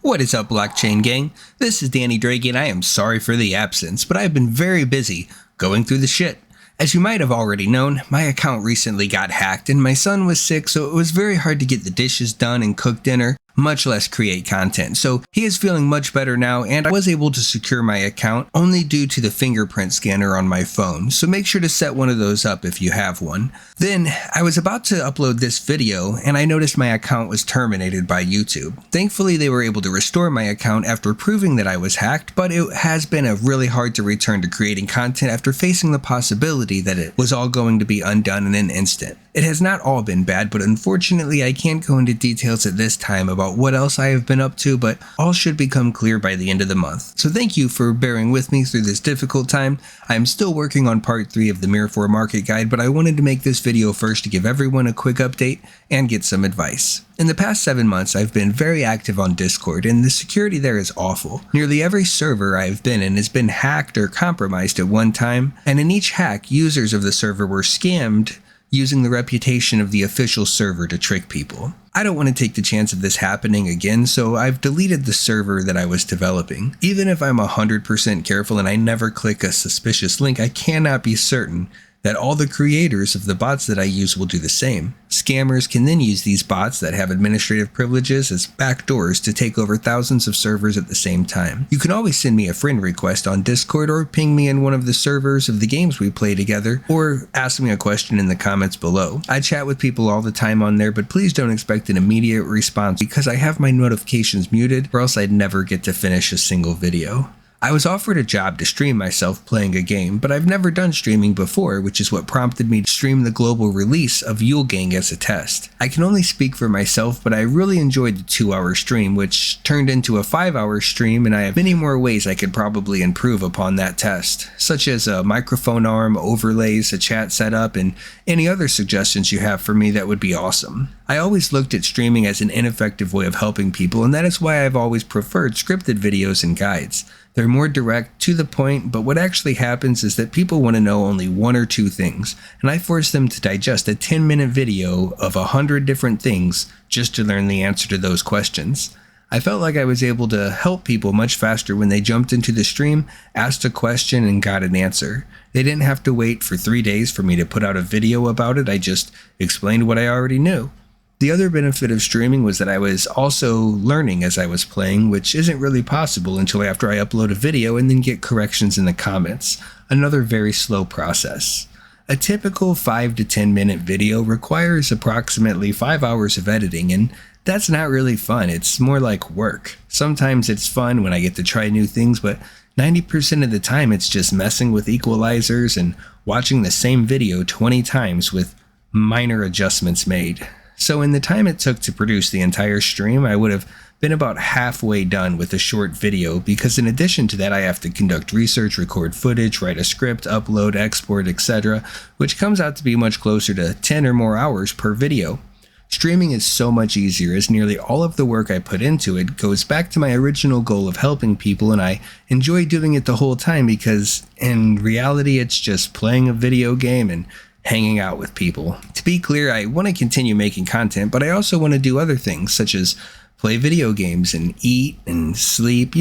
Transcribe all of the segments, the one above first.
What is up, blockchain gang? This is Danny Drake and I am sorry for the absence, but I've been very busy going through the shit. As you might have already known, my account recently got hacked and my son was sick, so it was very hard to get the dishes done and cook dinner, much less create content. So he is feeling much better now, and I was able to secure my account only due to the fingerprint scanner on my phone, so make sure to set one of those up if you have one. Then I was about to upload this video and I noticed my account was terminated by YouTube. Thankfully they were able to restore my account after proving that I was hacked, but it has been really hard to return to creating content after facing the possibility that it was all going to be undone in an instant. It has not all been bad, but unfortunately I can't go into details at this time about what else I have been up to, but all should become clear by the end of the month. So thank you for bearing with me through this difficult time. I am still working on part 3 of the MIR4 market guide, but I wanted to make this video first to give everyone a quick update and get some advice. In the past 7 months, I've been very active on Discord, and the security there is awful. Nearly every server I've been in has been hacked or compromised at one time, and in each hack, users of the server were scammed using the reputation of the official server to trick people. I don't want to take the chance of this happening again, so I've deleted the server that I was developing. Even if I'm 100% careful and I never click a suspicious link, I cannot be certain that all the creators of the bots that I use will do the same. Scammers can then use these bots that have administrative privileges as backdoors to take over thousands of servers at the same time. You can always send me a friend request on Discord or ping me in one of the servers of the games we play together, or ask me a question in the comments below. I chat with people all the time on there, but please don't expect an immediate response because I have my notifications muted, or else I'd never get to finish a single video. I was offered a job to stream myself playing a game, but I've never done streaming before, which is what prompted me to stream the global release of Yule Gang as a test. I can only speak for myself, but I really enjoyed the 2-hour stream, which turned into a 5-hour stream, and I have many more ways I could probably improve upon that test, such as a microphone arm, overlays, a chat setup, and any other suggestions you have for me that would be awesome. I always looked at streaming as an ineffective way of helping people, and that is why I've always preferred scripted videos and guides. They're more direct, to the point, but what actually happens is that people want to know only 1 or 2 things, and I force them to digest a 10-minute video of 100 different things just to learn the answer to those questions. I felt like I was able to help people much faster when they jumped into the stream, asked a question, and got an answer. They didn't have to wait for 3 days for me to put out a video about it, I just explained what I already knew. The other benefit of streaming was that I was also learning as I was playing, which isn't really possible until after I upload a video and then get corrections in the comments. Another very slow process. A typical 5 to 10 minute video requires approximately 5 hours of editing, and that's not really fun, it's more like work. Sometimes it's fun when I get to try new things, but 90% of the time it's just messing with equalizers and watching the same video 20 times with minor adjustments made. So in the time it took to produce the entire stream, I would have been about halfway done with a short video, because in addition to that I have to conduct research, record footage, write a script, upload, export, etc., which comes out to be much closer to 10 or more hours per video. Streaming is so much easier as nearly all of the work I put into it goes back to my original goal of helping people, and I enjoy doing it the whole time because in reality it's just playing a video game and hanging out with people. To be clear, I want to continue making content, but I also want to do other things such as play video games and eat and sleep,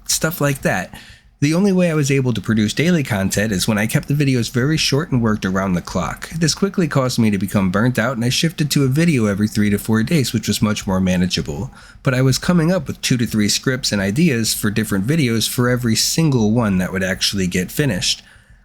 stuff like that. The only way I was able to produce daily content is when I kept the videos very short and worked around the clock. This quickly caused me to become burnt out, and I shifted to a video every 3 to 4 days, which was much more manageable. But I was coming up with 2 to 3 scripts and ideas for different videos for every single one that would actually get finished.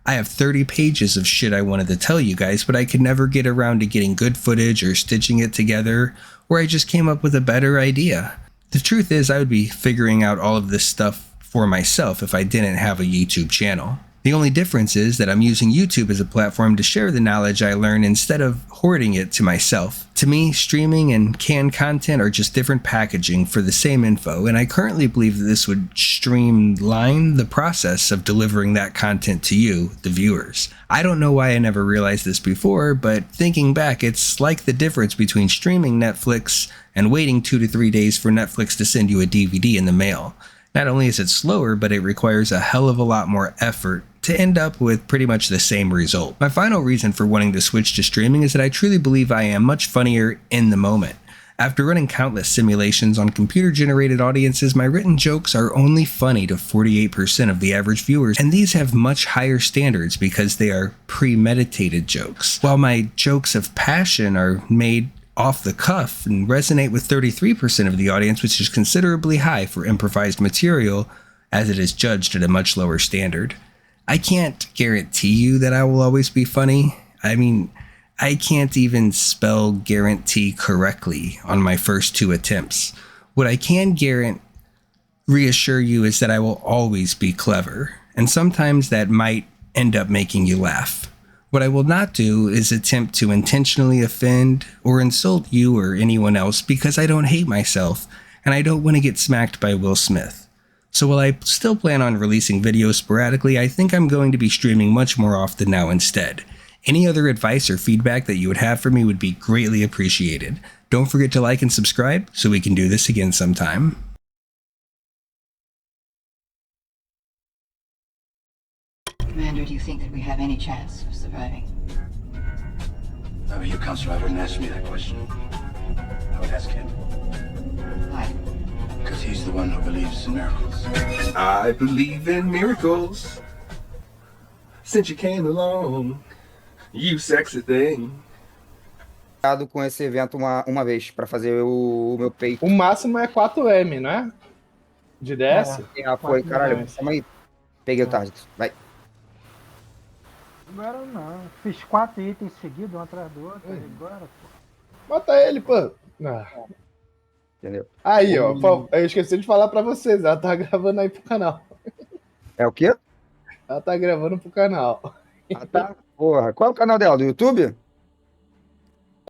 I have 30 pages of shit I wanted to tell you guys, but I could never get around to getting good footage or stitching it together, or I just came up with a better idea. The truth is, I would be figuring out all of this stuff for myself if I didn't have a YouTube channel. The only difference is that I'm using YouTube as a platform to share the knowledge I learn instead of hoarding it to myself. To me, streaming and canned content are just different packaging for the same info, and I currently believe that this would streamline the process of delivering that content to you, the viewers. I don't know why I never realized this before, but thinking back, it's like the difference between streaming Netflix and waiting 2 to 3 days for Netflix to send you a DVD in the mail. Not only is it slower, but it requires a hell of a lot more effort to end up with pretty much the same result. My final reason for wanting to switch to streaming is that I truly believe I am much funnier in the moment. After running countless simulations on computer-generated audiences, my written jokes are only funny to 48% of the average viewers, and these have much higher standards because they are premeditated jokes. While my jokes of passion are made off the cuff and resonate with 33% of the audience, which is considerably high for improvised material, as it is judged at a much lower standard. I can't guarantee you that I will always be funny. I mean, I can't even spell guarantee correctly on my first 2 attempts. What I can reassure you is that I will always be clever, and sometimes that might end up making you laugh. What I will not do is attempt to intentionally offend or insult you or anyone else because I don't hate myself, and I don't want to get smacked by Will Smith. So while I still plan on releasing videos sporadically, I think I'm going to be streaming much more often now instead. Any other advice or feedback that you would have for me would be greatly appreciated. Don't forget to like and subscribe so we can do this again sometime. Commander, do you think that we have any chance of surviving? If I were you, Counselor, I wouldn't ask me that question. I would ask him. Why? Because he's the one who believes in miracles. I believe in miracles. Since you came along, you sexy thing. Com esse evento uma vez pra fazer o meu peito. O máximo é 4M, né? De DS? Foi, caralho, calma aí. Peguei o target, vai. Agora não. Fiz 4 itens seguidos, um atrás do outro. Agora, pô. Mata ele, pô. Entendeu? Aí, ó. Eu esqueci de falar pra vocês. Ela tá gravando aí pro canal. É o quê? Ela tá gravando pro canal. Ah, tá. Porra, qual é o canal dela? Do YouTube?